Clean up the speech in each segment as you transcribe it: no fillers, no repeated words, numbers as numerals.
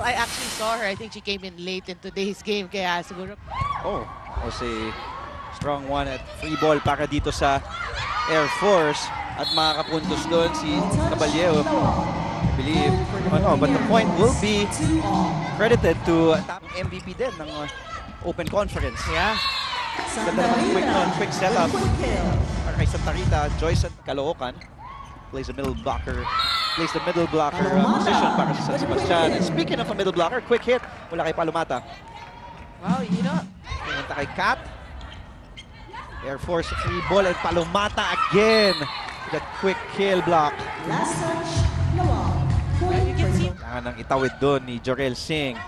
I actually saw her. I think she came in late in today's game. Kaya siguro... Oh, was a strong one at free ball para dito sa Air Force. At makakapuntos doon si Caballero. I believe. But the point will be credited to MVP din ng Open Conference. Yeah. Ganda naman quick setup para kay Santa Rita. Joyce at Caloocan plays the middle blocker. Plays the middle blocker position para sa San Sebastian. And speaking of a middle blocker, quick hit mula kay Palomata. Wow, you know. Pumunta kay Kat. Air Force free ball and Palomata again. That quick kill block. Last touch, Nawal. You can see. Kailangan ng itawid doon ni Jorel Singh.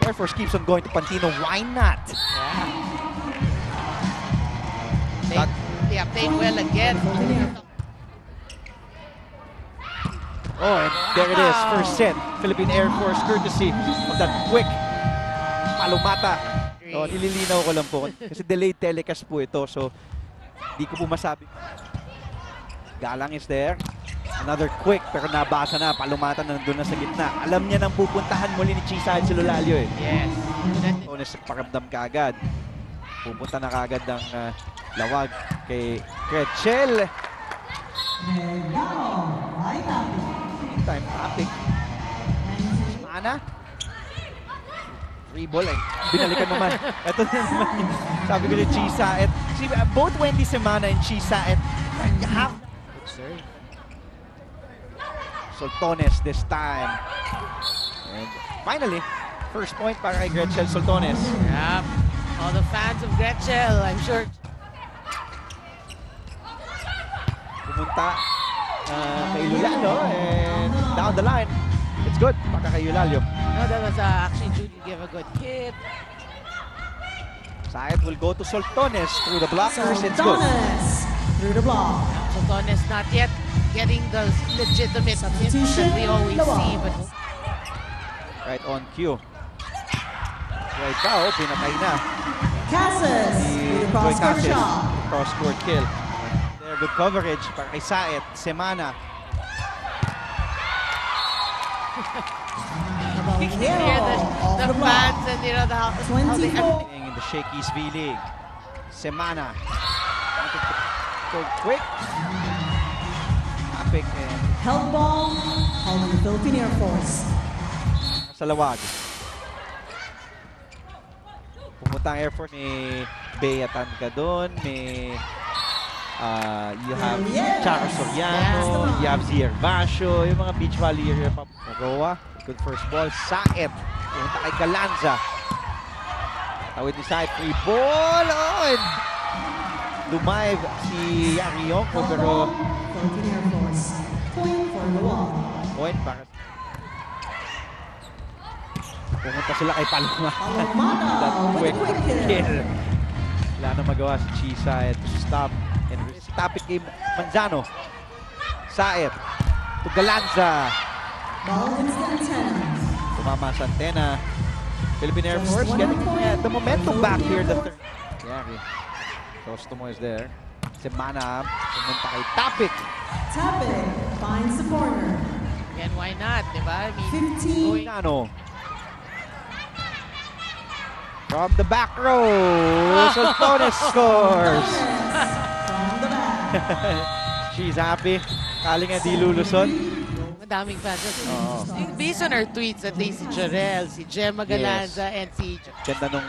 Air Force keeps on going to Pantino. Why not? Yeah. They are playing well again. Oh, and there it is. First set. Philippine Air Force courtesy of that quick Palomata. Oh, nililinaw ko lang po. Kasi delayed telecast po ito. So, di ko po masabi. Galang is there. Another quick pero nabasa na. Palomata na nandun na sa gitna. Alam niya nang pupuntahan muli ni Chisa at si Lulalio eh. Yes. Honest, paramdam kaagad. Pupunta na kaagad ng lawag kay Gretchel. Time traffic. Mana. Free ball eh. Binalikan naman. Ito na naman. Sabi ko ni Chisa at both Wendy Semana and Chisa at half. Soltones this time. And finally, first point para kay Gretchel Soltones. Yeah. All the fans of Gretchel, I'm sure. Pumunta kay Lulalio and down the line. It's good para kay Lulalio. No, that was actually Judy gave a good hit. Side will go to Soltones through the blockers. It's good. Soltones through the block. Soltones not yet getting the legitimate hits that we always see, but Right on cue. Right now, pinatay na. Casas Si with a Joy cross-court Casas. shot. Cross-court kill. There, good coverage para kay Saet. Semana. you can hear the fans and you know how they 24. In the Shakey's V-League. Semana. Go quick. Topic and Held ball, held in the Philippine Air Force. sa lawag. Pumunta ang Air Force. May Beatan ka doon. May you have Charo Soriano. You have Zier Basho. Yung mga beach volleyer. Roa. Good first ball. Saet. Pumunta kay Galanza. Tawid ni Saet. Free ball. Oh, and lumive si Ariongco. Pero Philippine Air Force. Point for Nawal. point para pumunta sila kay Palomata. Palomata That with a quick kill. Wala na magawa si Chisa at stop and topic kay Manzano. Saet to Galanza. Ball hits the antenna. Tumama sa antena. Philippine Air Force getting the momentum back here. The third. Yari. Costomo is there. Semana pumunta kay Topic. Tapit finds the corner. again, why not, diba? I mean, 15. Ano? From the back row, Soltones scores. From the back. She's happy. Kali nga di lulusot. madaming fans. Oo. Based on her tweets, at least si Jorel, si Gemma Galanza, and si... Ganda nung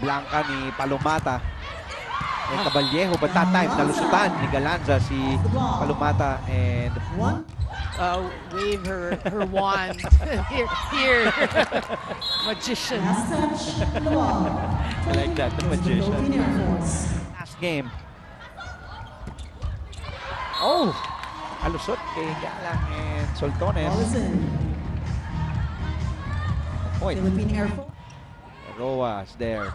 Blanca ni Palomata. And Caballejo, but that time, nalusutan ni Galanza si Palomata and... wave her wand. here. Magician. Last touch, the wall. I like that, the magician. Philippine Air Force. Last game. Oh! Alusot kay Galang and Soltones. Ball is in. Point. Philippine Air Force. Roa is there.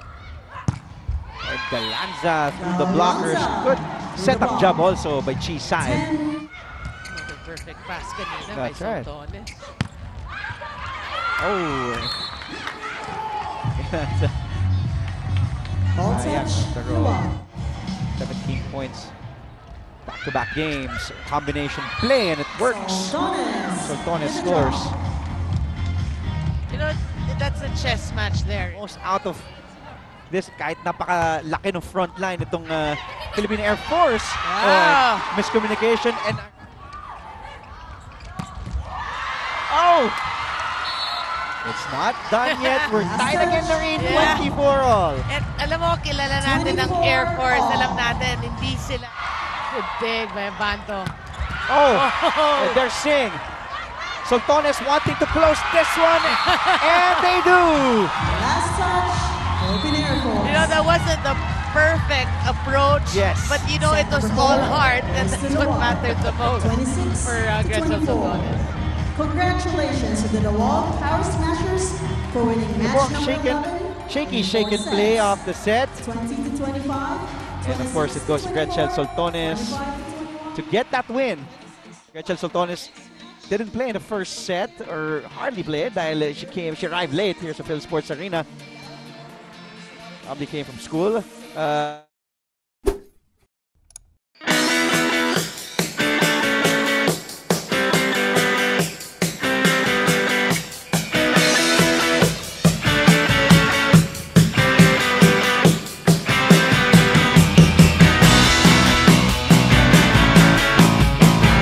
And Galanza through the blockers. Good setup job also by Chi Saet. 10. Perfect pass kanina by That's right. Soltones. Oh! Galanza. Ball Ayan, touch, the pero wall. 17 points. Back-to-back games. Combination play and it works. Soltones. Soltones With the scores. draw. that's a chess match there. Most out of this, kahit napakalaki ng front line itong Philippine Air Force. Wow. Miscommunication and... Oh! It's not done yet. We're tied again na rin. Yeah. 24 all. At alam mo, kilala natin ang Air Force. Alam natin, hindi sila good big by Banto. Oh! They're seeing. Soltones wanting to close this one. And they do! Last touch, Philippine Air Force. You know, that wasn't the perfect approach. Yes. But you know, it was all heart. And that's what mattered the most 26 for to Gretchen 24. Soltones. Congratulations to the Nawag Power Smashers for winning match number 11. Shaky in shake and 4 play sets. off the set. 20 to 25. And of course, it goes to Gretchen Soltones 25 to to 21. get that win. Gretchen Soltones didn't play in the first set, or hardly played dahil she arrived late here sa Phil Sports Arena. Probably came from school.